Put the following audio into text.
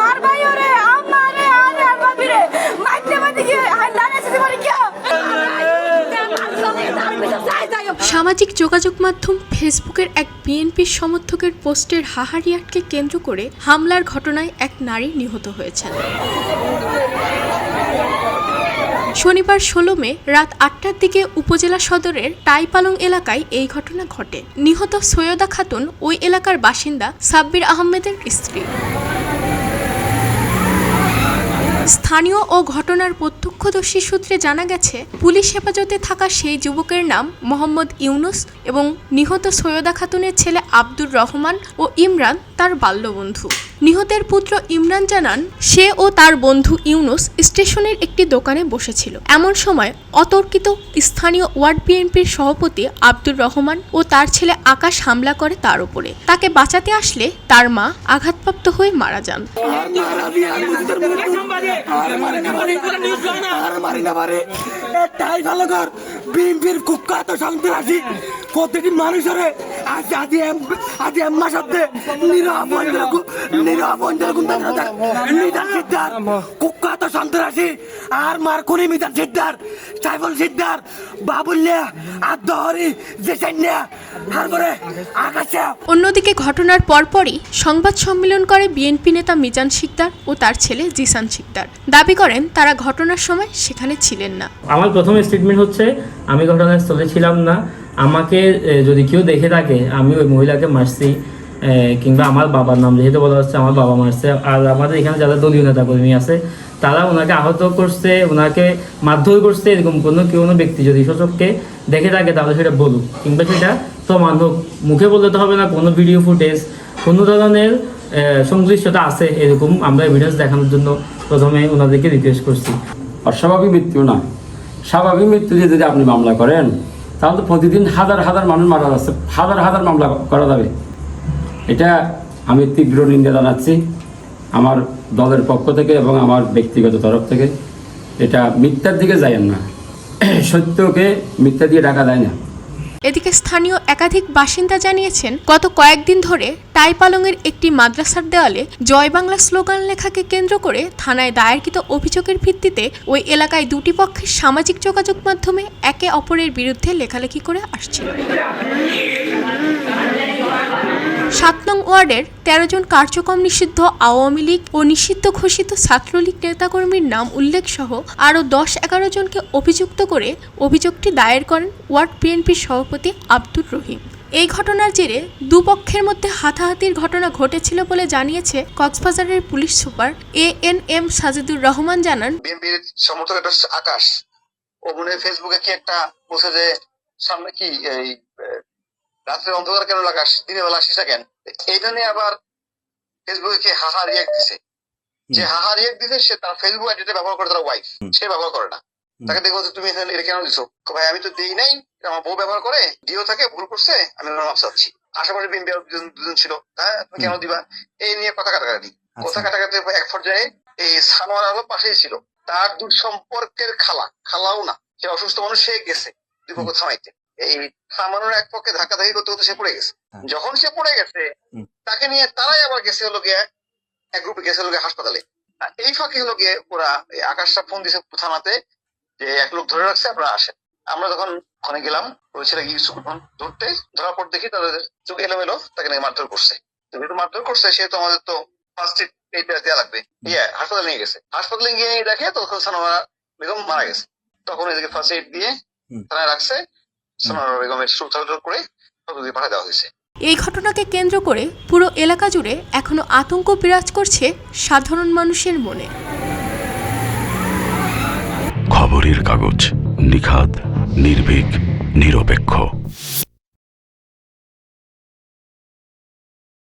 আর ভাই ওরে আমারে আরে বাবিরে মাইতে মাইতে কি হাল্লানে সিসি মারি কি সামাজিক যোগাযোগ মাধ্যম ফেসবুকের এক বিএনপির সমর্থকের পোস্টের হাহারিয়াটকে কেন্দ্র করে হামলার ঘটনায় এক নারী নিহত হয়েছেন। শনিবার ১৬ মে রাত ৮টার দিকে উপজেলা সদরের টাইপালং এলাকায় এই ঘটনা ঘটে। নিহত সৈয়দা খাতুন ওই এলাকার বাসিন্দা সাব্বির আহমেদের স্ত্রী। স্থানীয় ও ঘটনার প্রত্যক্ষদর্শী সূত্রে জানা গেছে, পুলিশ হেফাজতে থাকা সেই যুবকের নাম মোহাম্মদ ইউনুস এবং নিহত সৈয়দা খাতুনের ছেলে আব্দুর রহমান ও ইমরান তার বাল্যবন্ধু। নিহতের পুত্র ইমরান জানান, সে ও তার বন্ধু ইউনুস স্টেশনের একটি দোকানে বসেছিল। এমন সময় অতর্কিত স্থানীয় ওয়ার্ড বিএনপির সভাপতি আব্দুর রহমান ও তার ছেলে আকাশ হামলা করে তার উপরে। তাকে বাঁচাতে আসলে তার মা আঘাতপ্রাপ্ত হয়ে মারা যান। বিএনপির কুখ্যাত সন্ত্রাসী প্রত্যেকটি মানুষের কুখ্যাত সন্ত্রাসী আর মার খুনি মিজান সিদ্দার, সাইফুল সিদ্দার, বাবুল্লিয়া, আদহরি, জেসাইন্যা, তারপরে আকাশা। অন্যদিকে ঘটনার পরপরই সংবাদ সম্মেলন করে বিএনপি নেতা মিজান সিকদার ও তার ছেলে জিসান সিকদার। দাবি করেন তারা ঘটনার সময় সেখানে ছিলেন না। আমার প্রথম স্টেটমেন্ট হচ্ছে, আমি ঘটনাস্থলে ছিলাম না। আমাকে যদি কেউ দেখে থাকে আমি ওই মহিলাকে মারছি কিংবা আমার বাবার নাম যেহেতু বলা হচ্ছে আমার বাবা মারছে, আর আমাদের এখানে যারা দলীয় নেতা কর্মী আছে তারা ওনাকে আহত করছে, ওনাকে মারধর করছে, এরকম কোনো ব্যক্তি যদি সূচককে দেখে থাকে তাহলে সেটা বলুক, কিংবা সেটা প্রমাণ হোক। মুখে বলতে তো হবে না, কোনো ভিডিও ফুটেজ, কোনো ধরনের সংশ্লিষ্টতা আছে এরকম আমরা এভিডেন্স দেখানোর জন্য প্রথমে ওনাদেরকে রিকোয়েস্ট করছি। অস্বাভাবিক মৃত্যু না, স্বাভাবিক মৃত্যু দিয়ে যদি আপনি মামলা করেন তাহলে তো প্রতিদিন হাজার হাজার মানুষ মারা যাচ্ছে, হাজার হাজার মামলা করা যাবে। এটা আমি তীব্র নিন্দা জানাচ্ছি আমার দলের পক্ষ থেকে এবং আমার ব্যক্তিগত তরফ থেকে। এটা মিথ্যার দিকে যায় না, সত্যকে মিথ্যা দিয়ে ঢাকা যায় না। এদিকে স্থানীয় একাধিক বাসিন্দা জানিয়েছেন, গত কয়েকদিন ধরে টাইপালংয়ের একটি মাদ্রাসার দেওয়ালে জয় বাংলা স্লোগান লেখাকে কেন্দ্র করে থানায় দায়েরকৃত অভিযোগের ভিত্তিতে ওই এলাকায় দুটি পক্ষের সামাজিক যোগাযোগ মাধ্যমে একে অপরের বিরুদ্ধে লেখালেখি করে আসছিল। ৭ নং ওয়ার্ডের ১৩ জন কার্যক্রম নিষিদ্ধ আওয়ামী লীগ ও নিষিদ্ধ ঘোষিত ছাত্রলীগ নেতাকর্মীর নাম উল্লেখ সহ আরও ১০-১১ জনকে অভিযুক্ত করে অভিযোগটি দায়ের করেন ওয়ার্ড বিএনপির সভাপতি আব্দুর রহিম। এই ঘটনার জেরে দুপক্ষের মধ্যে হাতাহাতির ঘটনা ঘটেছিল বলে জানিয়েছে কক্সবাজারের police super ANM Sajidur Rahman. জানান, বিএনপির সমর্থক একটা আকাশ ও মনে ফেসবুকে কি একটা বসে যে সামনে কি এই রাত্রে অন্ধকার কেন লাগাস, দিনের বেলা আসিস কেন, এইটা নিয়ে আবার ফেসবুকে কে হাহা রিয়েক্ট দিছে। যে হাহা রিয়েক্ট দিছে সে তার ফেসবুক আইডিটা ব্যবহার করে, তার ওয়াইফ, সে ব্যবহার করে না। তাকে দেখো তুমি এটা কেন দিছো, ভাই আমি তো দিই নাই, আমার বউ ব্যবহার করে, দিও থাকে, ভুল করছে, আমি মাপ চাচ্ছি। আশেপাশে বিএনপি দুজন ছিল, হ্যাঁ তুমি কেন দিবা, এই নিয়ে কথা কাটাকাটি এক পর্যায়ে এই সানোয়ার আলম পাশেই ছিল, তার দূর সম্পর্কের খালাও না, সে অসুস্থ মানুষ, সে গেছে দুই পক্ষ থামাইতে। এই থামানোর এক পক্ষে ধাক্কাধাক্কি করতে করতে সে পড়ে গেছে। যখন সে পড়ে গেছে তাকে নিয়ে তারাই আবার গেছে হলো গিয়ে এক গ্রুপে গেছে হলো গিয়ে হাসপাতালে। এই ফাঁকে হলো গিয়ে ওরা আকাশটা ফোন দিছে থানাতে যে এক লোক ধরে রাখছে, আপনারা আসেন। আমরা যখন ওখানে গেলাম ওই ছেলে ইউসুফ ধরতে, ধরার পর দেখি তাদের চোখ এলোমেলো, তাকে নাকি মারধর করছে। যেহেতু মারধর করছে সেহেতু আমাদের তো ফার্স্ট এইড দেওয়া লাগবে, হাসপাতালে নিয়ে গেছে। হাসপাতালে গিয়ে নিয়ে দেখে তখন সানোয়ারা বেগম মারা গেছে। তখন এদিকে ফার্স্ট এইড দিয়ে থানায় রাখছে, সানোয়ারা বেগমের সুরক্ষা করে পাঠিয়ে দেওয়া হয়েছে। এই ঘটনাকে কেন্দ্র করে পুরো এলাকা জুড়ে এখনো আতঙ্ক বিরাজ করছে সাধারণ মানুষের মনে। খবরের কাগজ, নিখাদ, নির্ভীক, নিরপেক্ষ।